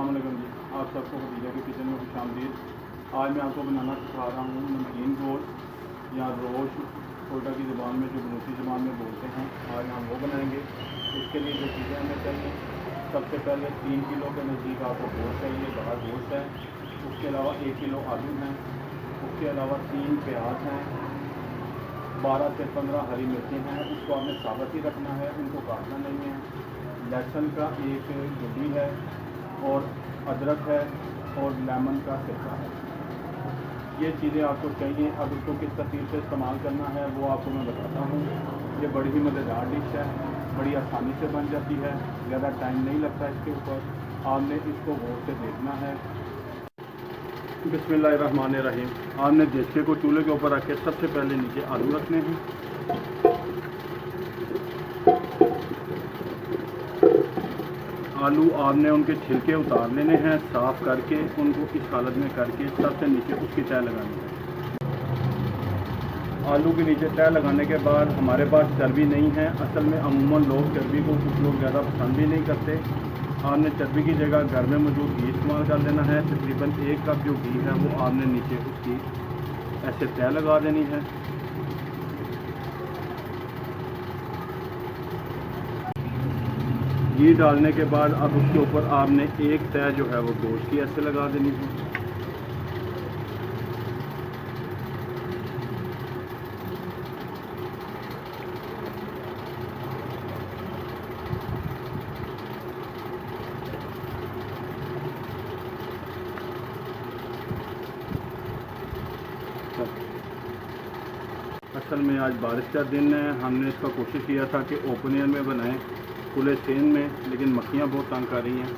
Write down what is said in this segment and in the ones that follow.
अस्सलाम वालेकुम जी। आप सबको खदीजा के किचन में खुशामदीद। आज मैं आपको बनाना सिखा रहा हूँ नमकीन गोश्त या रोश, कोयटा की ज़ुबान में जो बलूची ज़ुबान में बोलते हैं। आज हम वो बनाएंगे। इसके लिए जो चीज़ें हमें चाहिए, सबसे पहले 3 किलो के नज़दीक आपको गोश्त चाहिए, बड़ा गोश्त है। उसके अलावा 1 किलो आलू हैं। उसके अलावा 3 प्याज हैं, 12 से 15 हरी मिर्चें हैं। उसको आपने साबुत ही रखना है, उनको काटना नहीं है। लहसुन का एक गुड्डी है और अदरक है और लेमन का सिरका है। ये चीज़ें आपको चाहिए। अब इसको किस तरतीब से इस्तेमाल करना है वो आपको मैं बताता हूँ। ये बड़ी ही मज़ेदार डिश है, बड़ी आसानी से बन जाती है, ज़्यादा टाइम नहीं लगता इसके ऊपर। आपने इसको गौर से देखना है। बिस्मिल्लाहिर्रहमानिर्रहीम। आपने देचके को चूल्हे के ऊपर रख के सबसे पहले नीचे आलू रखने हैं। आलू आपने उनके छिलके उतार लेने हैं, साफ़ करके उनको इस हालत में करके सबसे नीचे उसकी तह लगानी है। आलू के नीचे तह लगाने के बाद हमारे पास चर्बी नहीं है। असल में अमूमन लोग चर्बी को कुछ लोग ज़्यादा पसंद भी नहीं करते। आपने चर्बी की जगह घर में मौजूद घी इस्तेमाल कर लेना है। तकरीबन 1 कप जो घी है वो आपने नीचे उसकी ऐसे तह लगा देनी है। घी डालने के बाद अब उसके ऊपर आपने एक तह जो है वो गोश्त की ऐसे लगा देनी है। असल में आज बारिश का दिन है। हमने इसका कोशिश किया था कि ओपन एयर में बनाएं, खुले सेन में, लेकिन मक्खियाँ बहुत तंग कर रही हैं।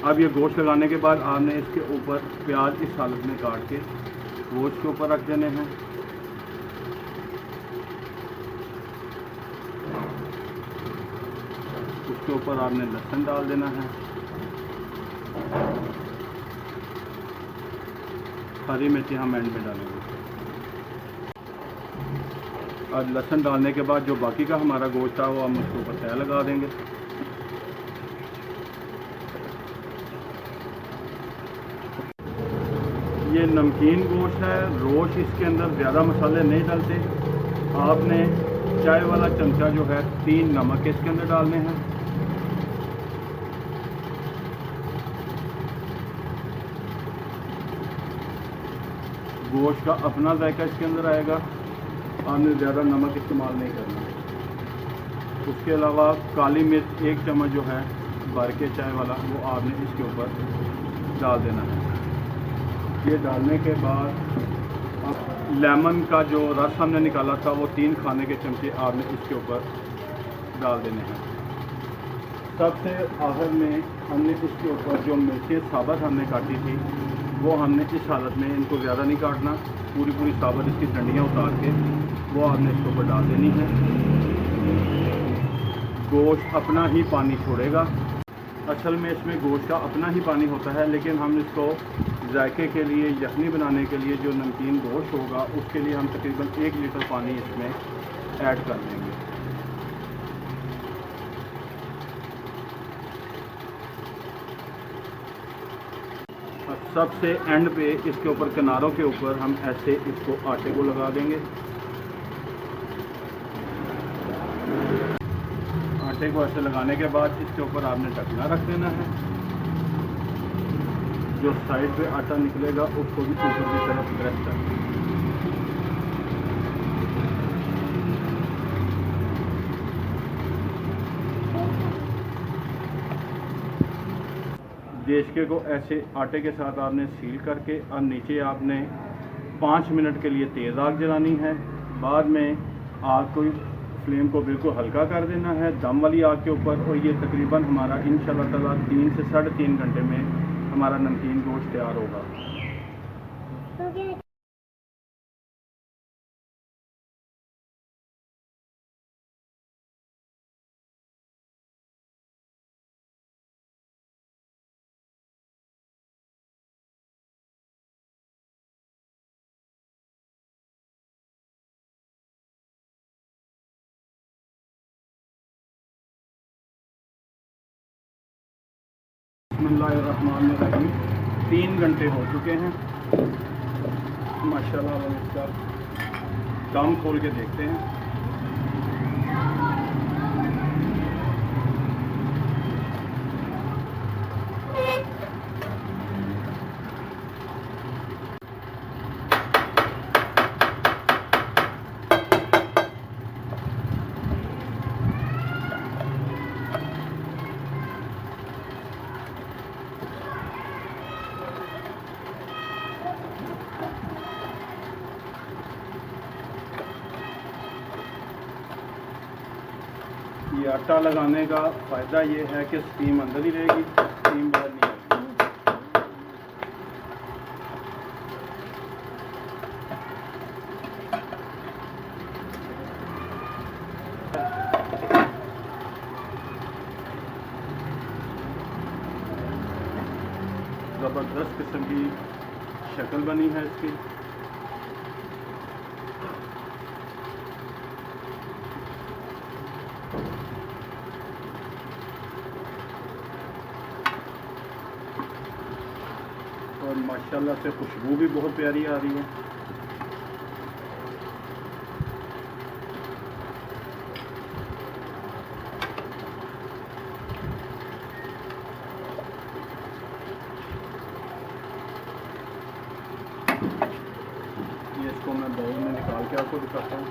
अब ये गोश्त लगाने के बाद आपने इसके ऊपर प्याज इस हालत में काट के गोश्त के ऊपर रख देने हैं। उसके ऊपर आपने लहसुन डाल देना है। हरी मिर्ची हम एंड में डालेंगे। और लहसुन डालने के बाद जो बाकी का हमारा गोश्त था वो हम उसके ऊपर तह लगा देंगे। ये नमकीन गोश्त है, रोश। इसके अंदर ज़्यादा मसाले नहीं डलते। आपने चाय वाला चमचा जो है 3 नमक इसके अंदर डालने हैं। गोश्त का अपना जायका इसके अंदर आएगा। आपने ज़्यादा नमक इस्तेमाल नहीं करना। उसके अलावा काली मिर्च 1 चम्मच जो है भर के चाय वाला वो आपने इसके ऊपर डाल देना है। ये डालने के बाद अब लेमन का जो रस हमने निकाला था वो 3 खाने के चमचे आपने इसके ऊपर डाल देने हैं। सबसे आखिर में हमने इसके ऊपर जो मिर्चें साबुत हमने काटी थी वो हमने इस हालत में, इनको ज़्यादा नहीं काटना, पूरी साबुत इसकी डंडियाँ उतार के वो आपने इसके ऊपर डाल देनी है। गोश्त अपना ही पानी छोड़ेगा। असल में इसमें गोश्त का अपना ही पानी होता है, लेकिन हम इसको जायके के लिए, यखनी बनाने के लिए जो नमकीन गोश्त होगा उसके लिए हम तकरीबन 1 लीटर पानी इसमें ऐड कर देंगे। अब सबसे एंड पे इसके ऊपर किनारों के ऊपर हम ऐसे इसको आटे को लगा देंगे। आटे को ऐसे लगाने के बाद इसके ऊपर आपने ढकना रख देना है। जो साइड पे आटा निकलेगा उसको भी ऊपर की तरफ प्रेस कर दें। देचके को ऐसे आटे के साथ आपने सील करके और नीचे आपने 5 मिनट के लिए तेज़ आग जलानी है। बाद में आग को, फ्लेम को बिल्कुल हल्का कर देना है दम वाली आग के ऊपर। और ये तकरीबन हमारा इंशाल्लाह ताला 3 से 3.5 घंटे में हमारा नमकीन गोश्त तैयार होगा। बिस्मिल्लाहिर्रहमानिर्रहीम। 3 घंटे हो चुके हैं माशाल्लाह। हम इसका दम खोल के देखते हैं। ये आटा लगाने का फ़ायदा ये है कि स्टीम अंदर ही रहेगी, स्टीम बाहर नहीं आएगी। ज़बरदस्त किस्म की शक्ल बनी है इसकी। और माशाल्लाह से खुशबू भी बहुत प्यारी आ रही है। ये इसको मैं बाउल में निकाल के आपको दिखाता हूँ।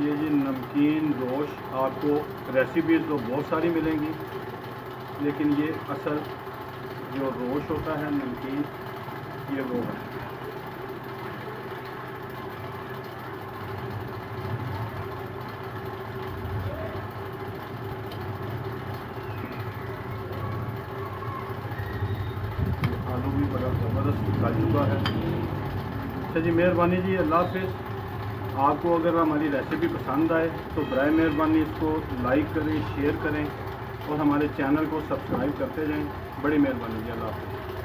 ये जी नमकीन रोश, आपको रेसिपीज़ तो बहुत सारी मिलेंगी, लेकिन ये असल जो रोश होता है नमकीन, ये वो है। आलू भी बड़ा ज़बरदस्त गल चुका है। अच्छा जी, मेहरबानी जी, अल्लाह हाफ़िज़। आपको अगर हमारी रेसिपी पसंद आए तो बराए मेहरबानी इसको लाइक करें, शेयर करें और हमारे चैनल को सब्सक्राइब करते जाएं। बड़ी मेहरबानी जी, अल्लाह हाफ़िज़।